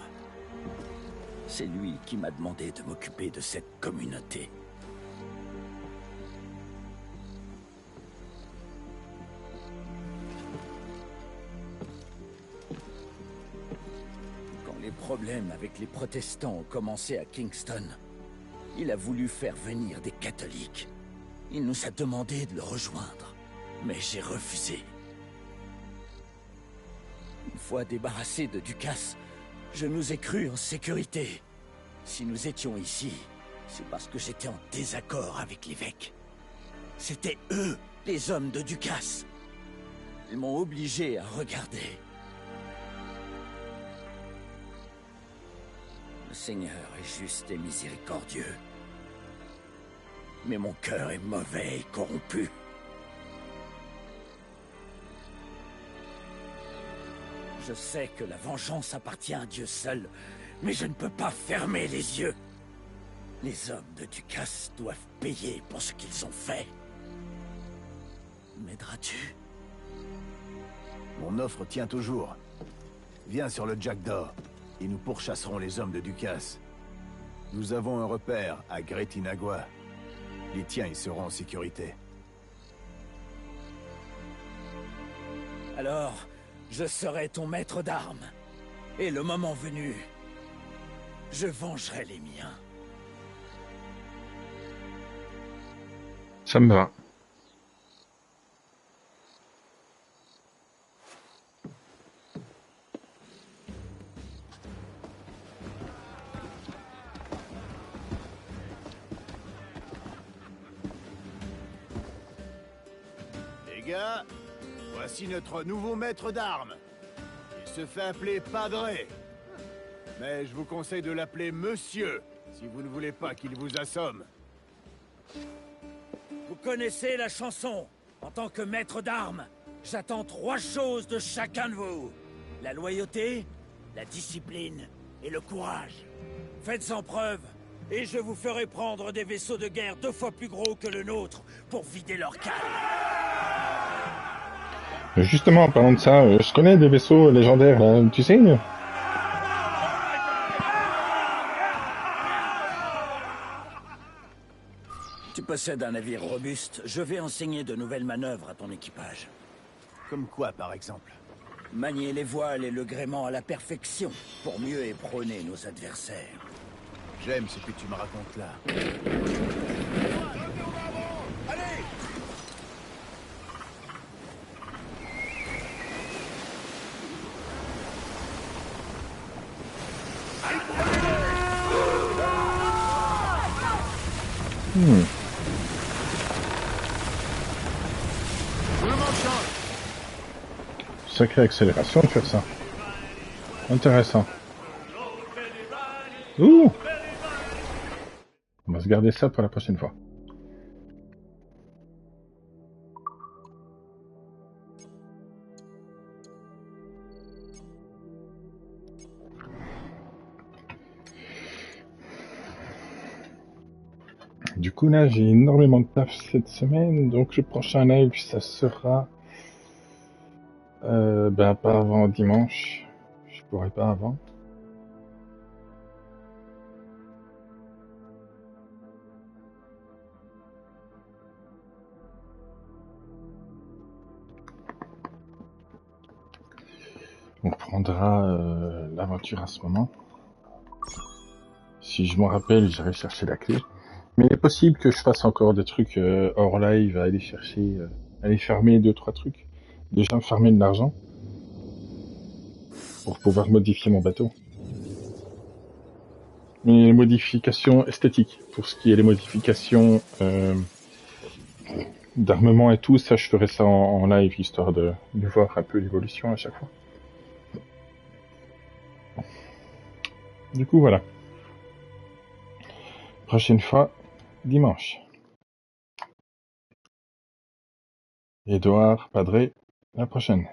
C'est lui qui m'a demandé de m'occuper de cette communauté. Quand les problèmes avec les protestants ont commencé à Kingston, il a voulu faire venir des catholiques. Il nous a demandé de le rejoindre, mais j'ai refusé. Une fois débarrassé de Ducasse, je nous ai cru en sécurité. Si nous étions ici, c'est parce que j'étais en désaccord avec l'évêque. C'étaient eux, les hommes de Ducasse. Ils m'ont obligé à regarder. Le Seigneur est juste et miséricordieux. Mais mon cœur est mauvais et corrompu. Je sais que la vengeance appartient à Dieu seul, mais je ne peux pas fermer les yeux. Les hommes de Ducasse doivent payer pour ce qu'ils ont fait. M'aideras-tu? Mon offre tient toujours. Viens sur le Jack d'Or, et nous pourchasserons les hommes de Ducasse. Nous avons un repère à Gretinagua. Les tiens y seront en sécurité. Alors, je serai ton maître d'armes. Et le moment venu, je vengerai les miens. Ça me va. Les gars, voici notre nouveau maître d'armes. Il se fait appeler Padre. Mais je vous conseille de l'appeler Monsieur, si vous ne voulez pas qu'il vous assomme. Vous connaissez la chanson. En tant que maître d'armes, j'attends 3 choses de chacun de vous. La loyauté, la discipline et le courage. Faites-en preuve, et je vous ferai prendre des vaisseaux de guerre 2 fois plus gros que le nôtre pour vider leur cale. Justement, en parlant de ça, je connais des vaisseaux légendaires, là, tu sais. Tu possèdes un navire robuste, je vais enseigner de nouvelles manœuvres à ton équipage. Comme quoi, par exemple? Manier les voiles et le gréement à la perfection, pour mieux éperonner nos adversaires. J'aime ce que tu me racontes là. Sacrée accélération de faire ça. Intéressant. Ouh! On va se garder ça pour la prochaine fois. Du coup là j'ai énormément de taf cette semaine, donc le prochain live ça sera pas avant dimanche, je pourrais pas avant. On prendra l'aventure à ce moment. Si je m'en rappelle, j'irai chercher la clé. Mais il est possible que je fasse encore des trucs hors live, aller chercher, aller farmer 2-3 trucs. Déjà farmer de l'argent pour pouvoir modifier mon bateau. Mais les modifications esthétiques, pour ce qui est les modifications d'armement et tout, ça je ferai ça en live, histoire de voir un peu l'évolution à chaque fois. Du coup, voilà. Prochaine fois, dimanche. Édouard Padré, la prochaine.